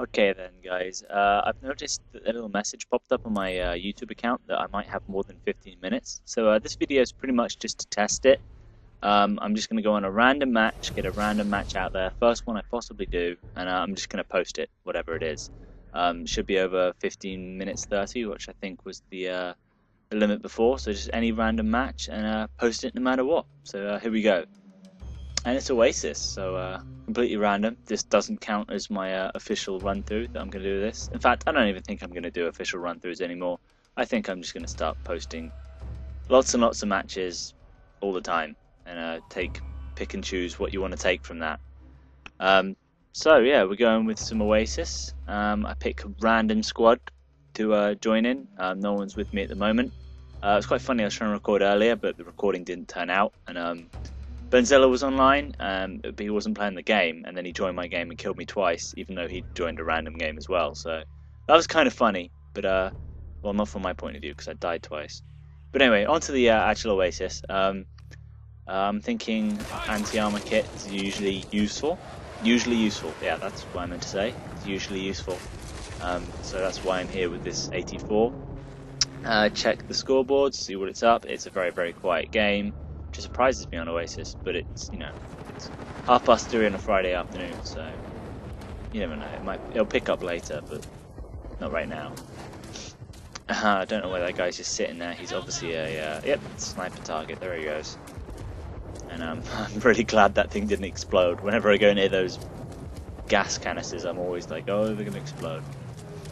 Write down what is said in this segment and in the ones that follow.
Okay then, guys. I've noticed that a little message popped up on my YouTube account that I might have more than 15 minutes. So this video is pretty much just to test it. I'm just going to go on a random match, get a random match out there, first one I possibly do, and I'm just going to post it, whatever it is. Should be over 15 minutes 30, which I think was the limit before. So just any random match and post it no matter what. So here we go. And it's Oasis, so completely random. This doesn't count as my official run-through that I'm going to do this. In fact, I don't even think I'm going to do official run-throughs anymore. I think I'm just going to start posting lots and lots of matches all the time, and pick and choose what you want to take from that. So yeah, we're going with some Oasis. I pick a random squad to join in. No one's with me at the moment. It's quite funny, I was trying to record earlier, but the recording didn't turn out, and Benzella was online, but he wasn't playing the game, and then he joined my game and killed me twice, even though he joined a random game as well. So that was kind of funny, but well, not from my point of view because I died twice. But anyway, on to the actual Oasis. I'm thinking anti-armor kit is usually useful. Yeah, that's what I meant to say. It's usually useful. So that's why I'm here with this 84. Check the scoreboards, see what it's up. It's a very, very quiet game, which surprises me on Oasis, but it's, you know, it's 3:30 on a Friday afternoon, so you never know. It'll pick up later, but not right now. I don't know where that guy's just sitting there. He's obviously a yep, sniper target. There he goes. And I'm really glad that thing didn't explode. Whenever I go near those gas canisters, I'm always like, oh, they're gonna explode.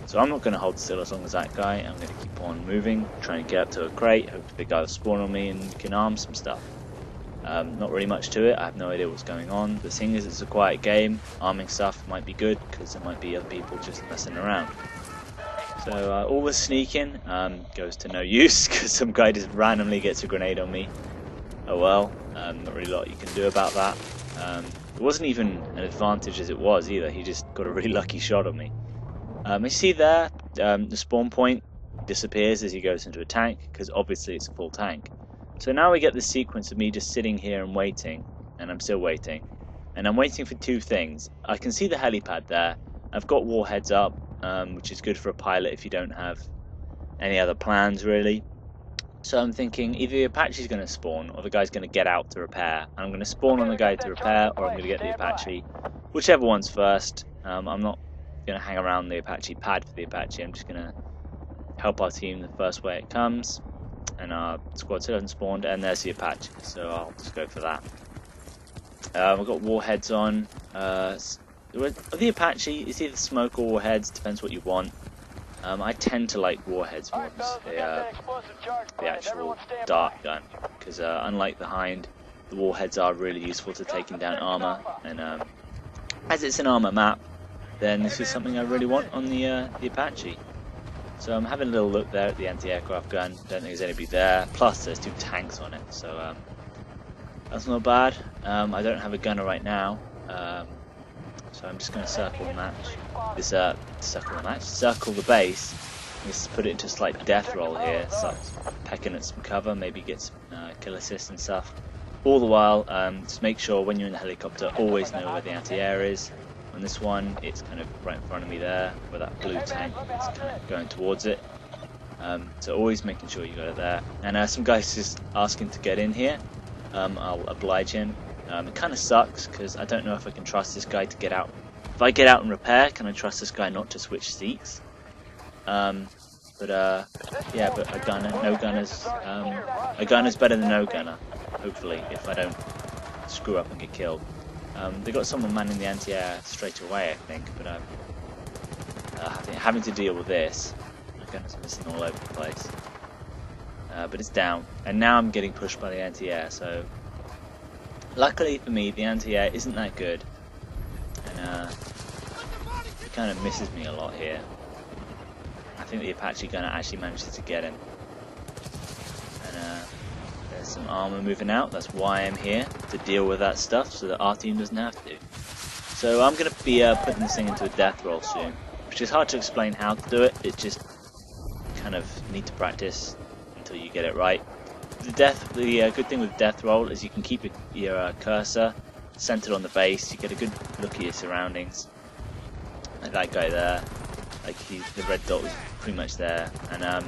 So I'm not going to hold still as long as that guy. I'm going to keep on moving, trying to get up to a crate, hope the big guy will spawn on me and can arm some stuff. Not really much to it, I have no idea what's going on. The thing is, it's a quiet game. Arming stuff might be good, because there might be other people just messing around. So all the sneaking goes to no use, because some guy just randomly gets a grenade on me. Oh well, not really a lot you can do about that. It wasn't even an advantage as it was either, he just got a really lucky shot on me. You see there, the spawn point disappears as he goes into a tank, because obviously it's a full tank. So now we get this sequence of me just sitting here and waiting, and I'm still waiting. And I'm waiting for two things. I can see the helipad there. I've got warheads up, which is good for a pilot if you don't have any other plans really. So I'm thinking either the Apache's going to spawn, or the guy's going to get out to repair. And I'm going to spawn on the guy to repair, or I'm going to get the Apache. Whichever one's first. I'm not going to hang around the Apache pad for the Apache. I'm just going to help our team the first way it comes, and our squad still hasn't spawned, and there's the Apache, so I'll just go for that. We've got warheads on. The Apache is either smoke or warheads, depends what you want. I tend to like warheads more than the actual dart gun, because unlike the Hind, the warheads are really useful to taking down armor, and as it's an armor map, then this is something I really want on the Apache. So I'm having a little look there at the anti-aircraft gun. Don't think there's anybody there. Plus there's two tanks on it, so that's not bad. I don't have a gunner right now, so I'm just going to circle the match. Circle the base. Just put it into a slight death roll here. Start pecking at some cover, maybe get some kill assist and stuff. All the while, just make sure when you're in the helicopter, always know where the anti-air is. On this one, it's kind of right in front of me there, where that blue tank is kind of going towards it. So always making sure you got it there. And some guy's just asking to get in here. I'll oblige him. It kind of sucks, because I don't know if I can trust this guy to get out. If I get out and repair, can I trust this guy not to switch seats? Yeah, but a gunner, no gunners. A gunner's better than no gunner, hopefully, if I don't screw up and get killed. They got someone manning the anti-air straight away, I think, but having to deal with this, my gunner's missing all over the place. But it's down, and now I'm getting pushed by the anti-air, so luckily for me, the anti-air isn't that good, and it kind of misses me a lot here. I think the Apache gunner actually manages to get him. And there's some armor moving out. That's why I'm here, to deal with that stuff, so that our team doesn't have to. So I'm going to be putting this thing into a death roll soon, which is hard to explain how to do it. It's just kind of need to practice until you get it right. The good thing with death roll is you can keep your cursor centered on the base. You get a good look at your surroundings. like that guy there. Like the red dot was pretty much there, and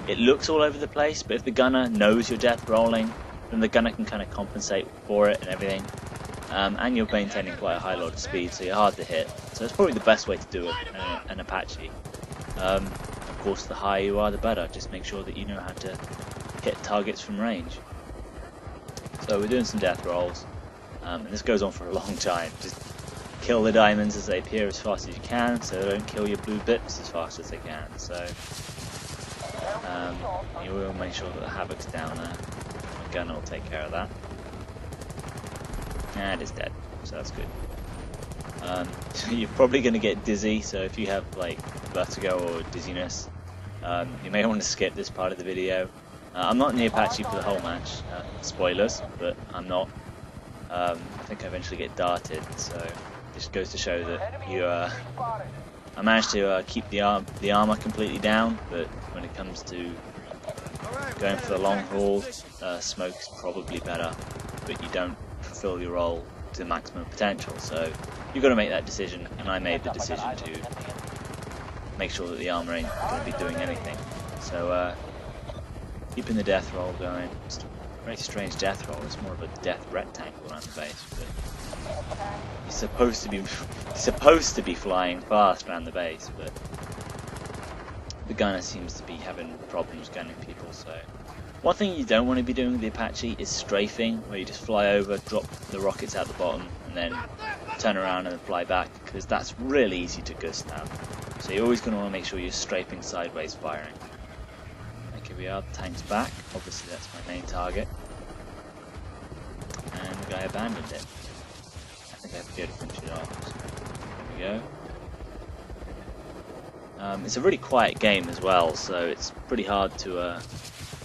it looks all over the place. But if the gunner knows you're death rolling, then the gunner can kind of compensate for it and everything. And you're maintaining quite a high lot of speed, so you're hard to hit. So it's probably the best way to do an Apache. Of course, the higher you are, the better. Just make sure that you know how to hit targets from range. So we're doing some death rolls, and this goes on for a long time. Just kill the diamonds as they appear as fast as you can, so they don't kill your blue bits as fast as they can. So you will make sure that the Havoc's down there. My gunner will take care of that. And it's dead, so that's good. You're probably going to get dizzy, so if you have like vertigo or dizziness, you may want to skip this part of the video. I'm not in the Apache for the whole match, spoilers, but I'm not. I think I eventually get darted, so it just goes to show that you. I managed to keep the armor completely down, but when it comes to going for the long haul, smoke's probably better, but you don't fulfill your role to the maximum potential. So you've got to make that decision, and I made the decision to make sure that the armor ain't going to be doing anything. So keeping the death roll going. It's a very strange death roll. It's more of a death rectangle around the base, but you're supposed to be flying fast around the base, but the gunner seems to be having problems gunning people. So one thing you don't want to be doing with the Apache is strafing, where you just fly over, drop the rockets out the bottom, and then turn around and then fly back, because that's really easy to Gustav. So you're always going to want to make sure you're strafing sideways firing. Okay, we are. The tank's back. Obviously that's my main target. And the guy abandoned it. I think I have to go to finish it off. So there we go. It's a really quiet game as well, so it's pretty hard to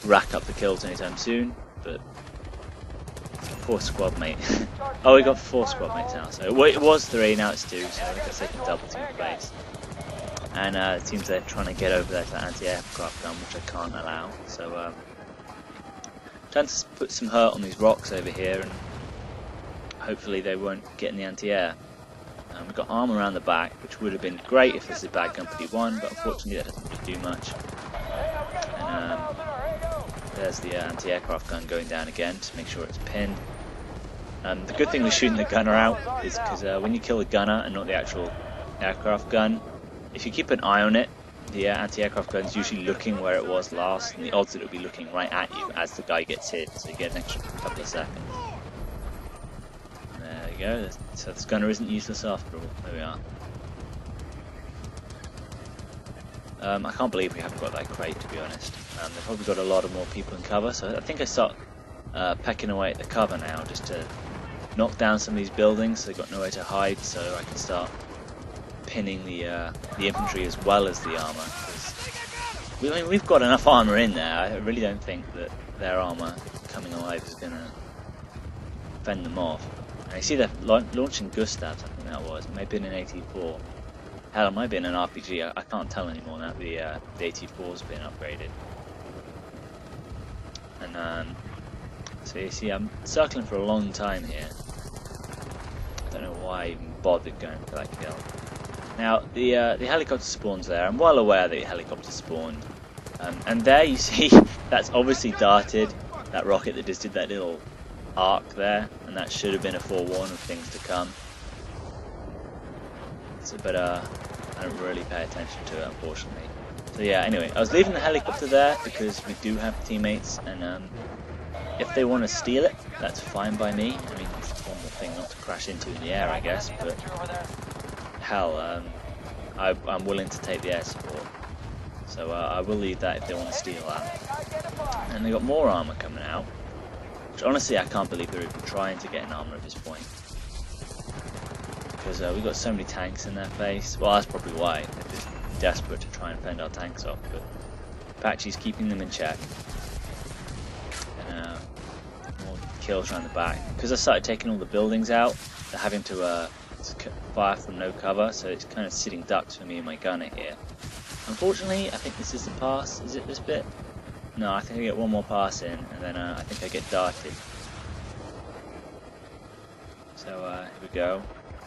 rack up the kills anytime soon, but 4 squad mate. Oh, we got 4 squad mates now, so it was 3, now it's 2, so I guess they can double team the base. And it seems they're trying to get over there to the anti-aircraft gun, which I can't allow, so trying to put some hurt on these rocks over here, and hopefully they won't get in the anti-air. We've got armor around the back, which would have been great if this is Bad Company 1, but unfortunately that doesn't really do much. And there's the anti-aircraft gun going down again to make sure it's pinned. The good thing with shooting the gunner out is because when you kill the gunner and not the actual aircraft gun, if you keep an eye on it, the anti-aircraft gun is usually looking where it was last, and the odds that it'll be looking right at you as the guy gets hit, so you get an extra couple of seconds. There we go, so this gunner isn't useless after all. There we are. I can't believe we haven't got that crate, to be honest. They've probably got a lot of more people in cover, so I think I start pecking away at the cover now, just to knock down some of these buildings so they've got nowhere to hide, so I can start pinning the infantry as well as the armor. I mean, we've got enough armor in there. I really don't think that their armor coming alive is going to fend them off. And I see they're launching Gustavs, I think that was. It may have been an AT-4. Hell, it might have been an RPG. I can't tell anymore now. The AT-4's been upgraded. And so you see, I'm circling for a long time here. I don't know why I even bothered going for that kill. Now, the helicopter spawns there. I'm well aware that the helicopter spawned. And there you see, that's obviously darted, that rocket that just did that little arc there, and that should have been a forewarn of things to come. So, but I don't really pay attention to it, unfortunately. So yeah, anyway, I was leaving the helicopter there because we do have teammates, and if they want to steal it, that's fine by me. I mean, it's a normal thing not to crash into in the air, I guess, but hell, I'm willing to take the air support. So I will leave that if they want to steal that. And they got more armor coming out, which honestly I can't believe they're even trying to get an armor at this point. Because we've got so many tanks in their face. Well, that's probably why. They're just desperate to try and fend our tanks off. But Apache's keeping them in check. And more kills around the back. Because I started taking all the buildings out, they're having to fire from no cover, so it's kind of sitting ducks for me and my gunner here. Unfortunately, I think this is the pass. Is it this bit? No, I think I get one more pass in, and then I think I get darted. So here we go.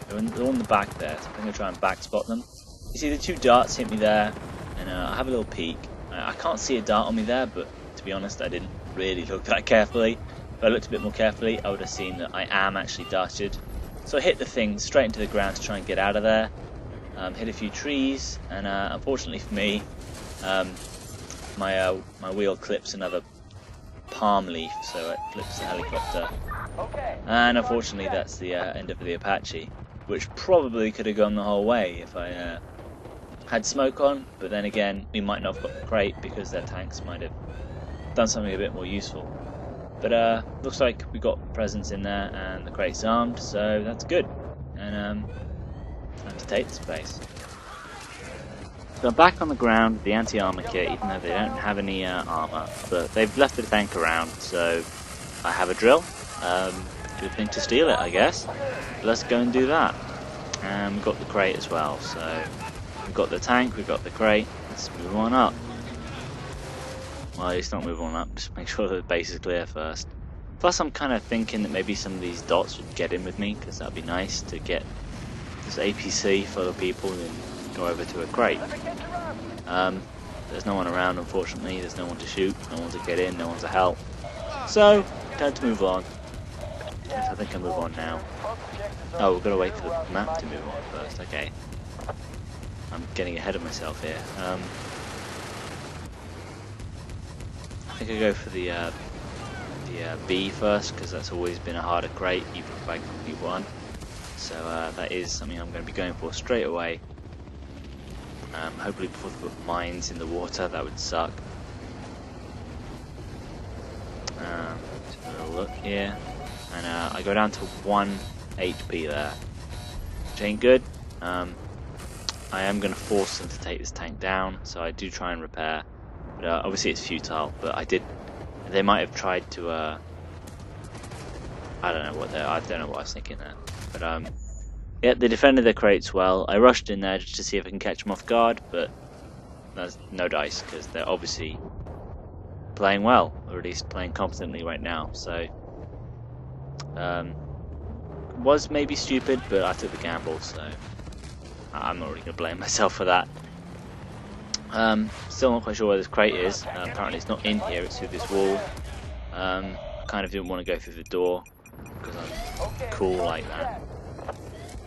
They're on the back there, so I'm going to try and back spot them. You see the two darts hit me there, and I have a little peek. I can't see a dart on me there, but to be honest, I didn't really look that carefully. If I looked a bit more carefully, I would have seen that I am actually darted. So I hit the thing straight into the ground to try and get out of there. Hit a few trees, and unfortunately for me, my wheel clips another palm leaf, so it flips the helicopter. And unfortunately, that's the end of the Apache, which probably could have gone the whole way if I had smoke on. But then again, we might not have got the crate because their tanks might have done something a bit more useful. But looks like we got presents in there, and the crate's armed, so that's good. And time to take this place. So I'm back on the ground with the anti-armor kit, even though they don't have any armor, but they've left the tank around, so I have a drill. Good thing to steal it, I guess. Let's go and do that. And we've got the crate as well, so we've got the tank, we've got the crate. Let's move on up. Well, let's not move on up, just make sure the base is clear first. Plus I'm kind of thinking that maybe some of these dots would get in with me, because that would be nice to get this APC full of people and go over to a crate. There's no one around, unfortunately. There's no one to shoot, no one to get in, no one to help. So, time to move on. Yes, I think I'll move on now. Oh, we've got to wait for the map to move on first. Okay. I'm getting ahead of myself here. I think I'll go for the B first, because that's always been a harder crate, even if I complete one. So that is something I'm going to be going for straight away. Hopefully before they put mines in the water, that would suck. Just have a little look here. And I go down to 1 HP there, which ain't good. I am going to force them to take this tank down, so I do try and repair. But obviously it's futile, but they might have tried to, I don't know what I was thinking there. But yeah, they defended their crates well. I rushed in there just to see if I can catch them off guard, but there's no dice, because they're obviously playing well, or at least playing competently right now. So was maybe stupid, but I took the gamble, so I'm not really going to blame myself for that. Still not quite sure where this crate is. Apparently it's not in here, it's through this wall. I kind of didn't want to go through the door, because I'm cool like that.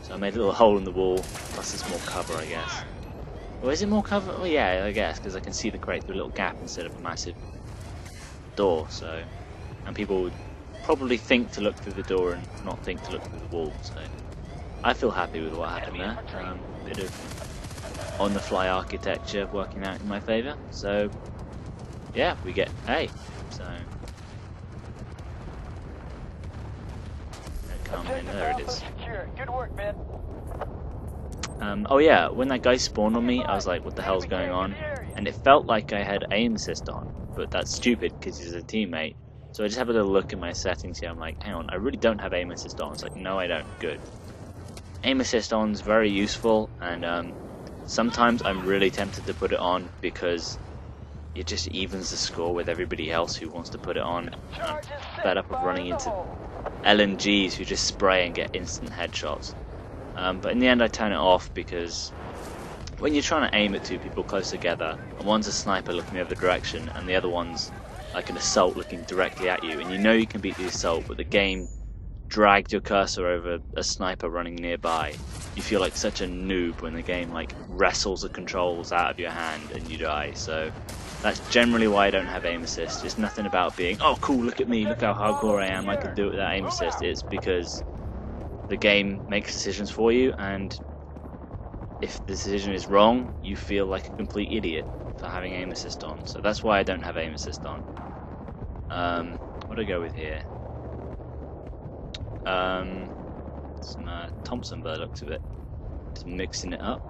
So I made a little hole in the wall, plus there's more cover, I guess. Or is it more cover? Well, yeah, I guess, because I can see the crate through a little gap instead of a massive door, so... And people would probably think to look through the door and not think to look through the wall, so... I feel happy with what happened there. A bit of on-the-fly architecture working out in my favour, so... Yeah, we get A, so... Come in, there it is. Good work, man. Oh yeah, when that guy spawned on me, I was like, what the hell's going on? And it felt like I had aim assist on, but that's stupid because he's a teammate. So I just have a little look at my settings here, I'm like, hang on, I really don't have aim assist on. It's like, no I don't, good. Aim assist on is very useful, and sometimes I'm really tempted to put it on because it just evens the score with everybody else who wants to put it on. I'm fed up of running into LMGs who just spray and get instant headshots. But in the end I turn it off, because when you're trying to aim at two people close together, and one's a sniper looking the other direction and the other one's like an assault looking directly at you, and you know you can beat the assault, but the game dragged your cursor over a sniper running nearby, you feel like such a noob when the game like wrestles the controls out of your hand and you die. So that's generally why I don't have aim assist. It's nothing about being, oh cool, look at me, look how hardcore I am, I can do it without aim assist. It's because the game makes decisions for you, and if the decision is wrong, you feel like a complete idiot for having aim assist on. So that's why I don't have aim assist on. What do I go with here? Some Thompson by the looks of it. Just mixing it up.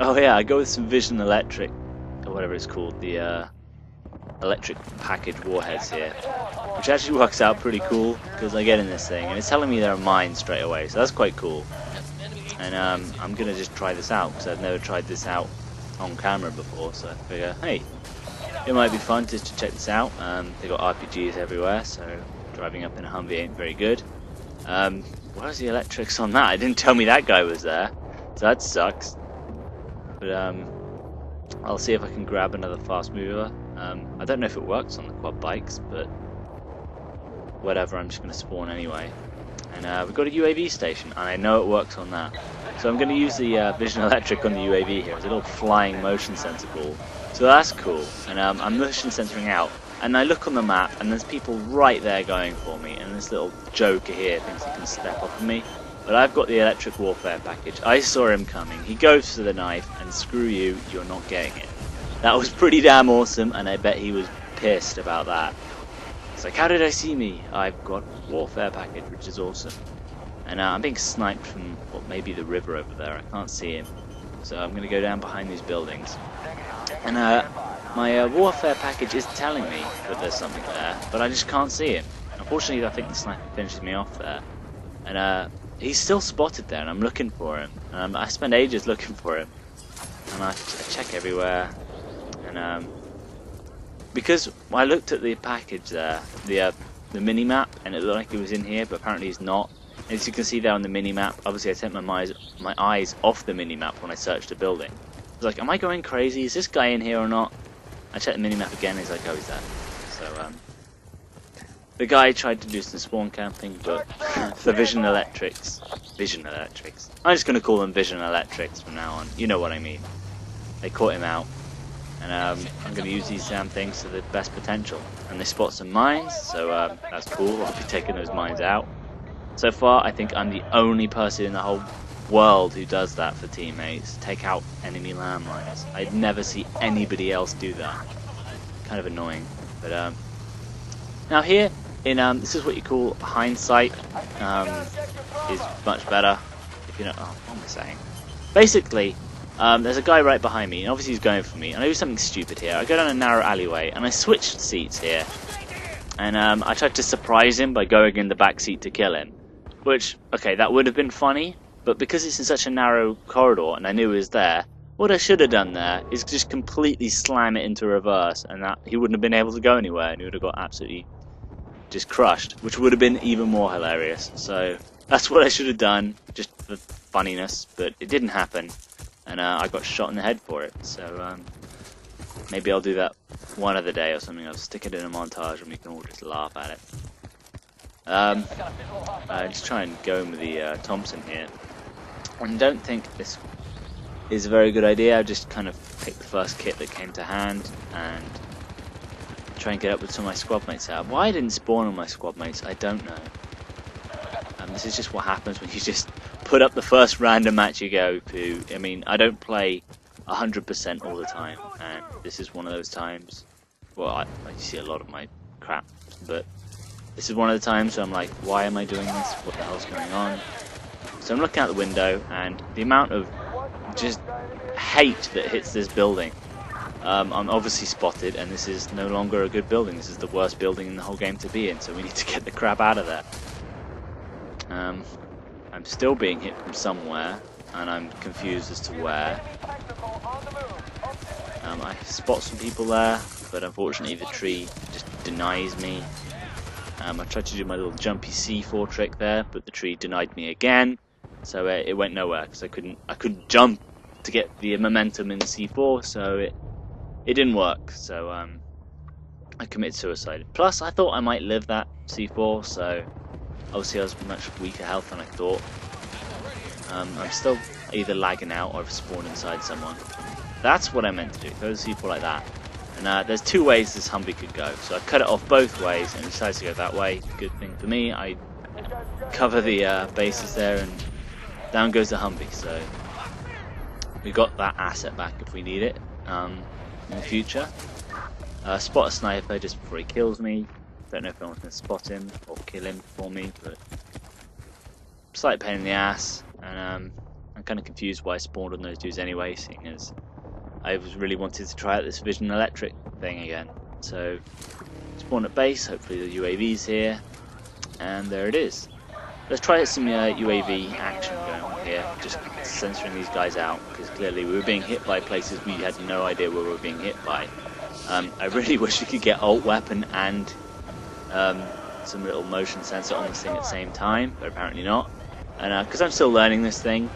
Oh yeah, I go with some Vision Electric, or whatever it's called, the electric package warheads here, which actually works out pretty cool, because I get in this thing and it's telling me there are mines straight away, so that's quite cool. And I'm gonna just try this out, because I've never tried this out on camera before, so I figure, hey, it might be fun just to check this out. They've got RPGs everywhere, so driving up in a Humvee ain't very good. where's the electrics on that? I didn't tell me that guy was there, so that sucks. But I'll see if I can grab another fast mover. I don't know if it works on the quad bikes, but whatever, I'm just going to spawn anyway. And we've got a UAV station, and I know it works on that. So I'm going to use the Vision Electric on the UAV here. It's a little flying motion sensor ball. So that's cool. And I'm motion sensoring out. And I look on the map, and there's people right there going for me. And this little joker here thinks he can step up on me. But I've got the electric warfare package. I saw him coming. He goes for the knife, and screw you, you're not getting it. That was pretty damn awesome, and I bet he was pissed about that. It's like, how did I see me? I've got warfare package, which is awesome. And I'm being sniped from what may be the river over there. I can't see him. So I'm going to go down behind these buildings. And my warfare package is telling me that there's something there, but I just can't see him. Unfortunately, I think the sniper finishes me off there. And he's still spotted there, and I'm looking for him. I spend ages looking for him. And I check everywhere. And because I looked at the package there, the mini-map, and it looked like it was in here, but apparently it's not. As you can see there on the mini-map, obviously I took my eyes off the mini-map when I searched a building. I was like, am I going crazy? Is this guy in here or not? I checked the mini-map again, and he's like, oh, he's there. So, the guy tried to do some spawn camping, but the Vision Electrics, I'm just going to call them Vision Electrics from now on. You know what I mean. They caught him out. And I'm going to use these damn things to the best potential. And they spot some mines, so that's cool. I'll be taking those mines out. So far, I think I'm the only person in the whole world who does that for teammates. Take out enemy landmines. I'd never see anybody else do that. Kind of annoying. But now here, in this is what you call hindsight. Is much better. If you know, what am I saying? Basically, there's a guy right behind me, and obviously he's going for me, and I do something stupid here. I go down a narrow alleyway, and I switched seats here, and I tried to surprise him by going in the back seat to kill him. Which, okay, that would have been funny, but because it's in such a narrow corridor, and I knew he was there, what I should have done there is just completely slam it into reverse, and that he wouldn't have been able to go anywhere, and he would have got absolutely just crushed, which would have been even more hilarious. So, that's what I should have done, just for funniness, but it didn't happen. And I got shot in the head for it, so maybe I'll do that one other day or something. I'll stick it in a montage and we can all just laugh at it. Just try and go in with the Thompson here. I don't think this is a very good idea. I just kind of picked the first kit that came to hand and try and get up with some of my squad mates out. Why I didn't spawn on my squad mates, I don't know. This is just what happens when you just put up the first random match you go to. I mean, I don't play 100% all the time, and this is one of those times. Well, I see a lot of my crap, but this is one of the times where I'm like, why am I doing this? What the hell's going on? So I'm looking out the window, and the amount of just hate that hits this building. I'm obviously spotted, and this is no longer a good building. This is the worst building in the whole game to be in, so we need to get the crap out of there. I'm still being hit from somewhere, and I'm confused as to where. I spot some people there, but unfortunately the tree just denies me. I tried to do my little jumpy C4 trick there, but the tree denied me again, so it went nowhere because I couldn't jump to get the momentum in the C4, so it didn't work. So I committed suicide. Plus, I thought I might live that C4, so obviously I was much weaker health than I thought. I'm still either lagging out or I've spawned inside someone. That's what I meant to do, throw the C4 like that. And there's two ways this Humvee could go. So I cut it off both ways and decided to go that way. Good thing for me, I cover the bases there and down goes the Humvee. So we got that asset back if we need it in the future. Spot a sniper just before he kills me. Don't know if anyone's going to spot him or kill him for me, but slight pain in the ass, and I'm kind of confused why I spawned on those dudes anyway, seeing as I was really wanted to try out this Vision Electric thing again. So spawn at base, hopefully the UAV's here, and there it is. Let's try some UAV action going on here, just censoring these guys out, because clearly we were being hit by places we had no idea where we were being hit by. I really wish you could get alt weapon and some little motion sensor on this thing at the same time, but apparently not. And because I'm still learning this thing,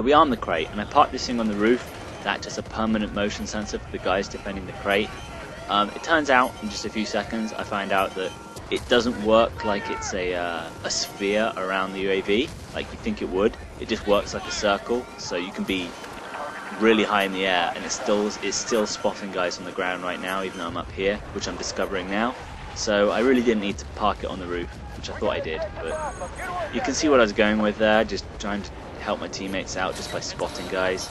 we arm the crate, and I parked this thing on the roof to act as a permanent motion sensor for the guys defending the crate. It turns out, in just a few seconds, I find out that it doesn't work like it's a sphere around the UAV, like you think it would. It just works like a circle, so you can be really high in the air, and it's still spotting guys on the ground right now, even though I'm up here, which I'm discovering now. So I really didn't need to park it on the roof, which I thought I did, but you can see what I was going with there, just trying to help my teammates out just by spotting guys.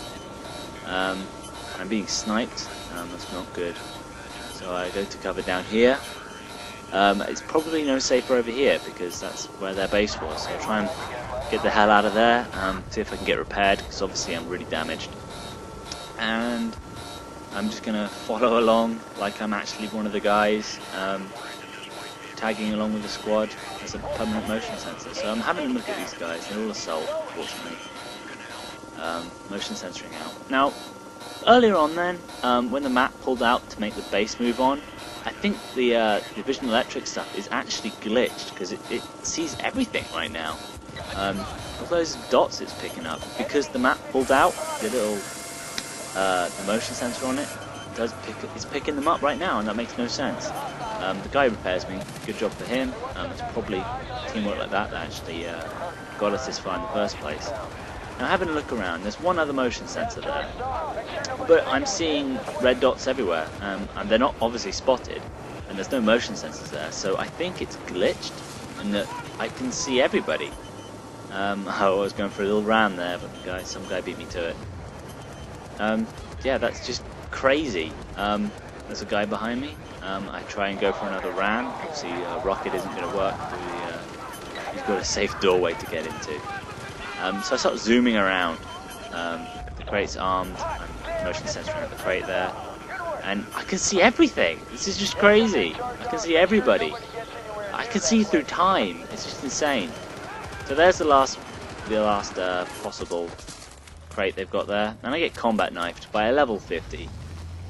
I'm being sniped, that's not good. So I go to cover down here. It's probably no safer over here because that's where their base was, so I'll try and get the hell out of there, see if I can get repaired, because obviously I'm really damaged. And I'm just gonna follow along like I'm actually one of the guys, tagging along with the squad as a permanent motion sensor. So I'm having a look at these guys. They're all assault, fortunately. Motion sensoring out. Now, earlier on then, when the map pulled out to make the base move on, I think the Vision Electric stuff is actually glitched because it sees everything right now. All those dots it's picking up, because the map pulled out, the little the motion sensor on it it's picking them up right now, and that makes no sense. The guy repairs me, good job for him. It's probably teamwork like that actually got us this far in the first place. Now having a look around, there's one other motion sensor there, but I'm seeing red dots everywhere, and they're not obviously spotted, and there's no motion sensors there, so I think it's glitched, and that I can see everybody. I was going for a little ram there, but some guy beat me to it. Yeah, that's just crazy. There's a guy behind me. I try and go for another ram. Obviously, rocket isn't going to work. He's got a safe doorway to get into. So I start zooming around. The crate's armed. I'm motion censoring at the crate there, and I can see everything. This is just crazy. I can see everybody. I can see through time. It's just insane. So there's the last possible crate they've got there, and I get combat knifed by a level 50.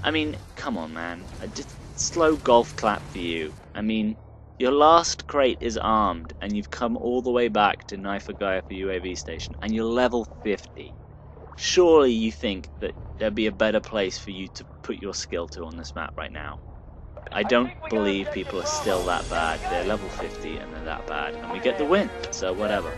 I mean, come on, man. Just slow golf clap for you. I mean, your last crate is armed, and you've come all the way back to knife a guy at a UAV station, and you're level 50. Surely you think that there'd be a better place for you to put your skill to on this map right now. I don't believe people are still that bad. They're level 50 and they're that bad, and we get the win, so whatever.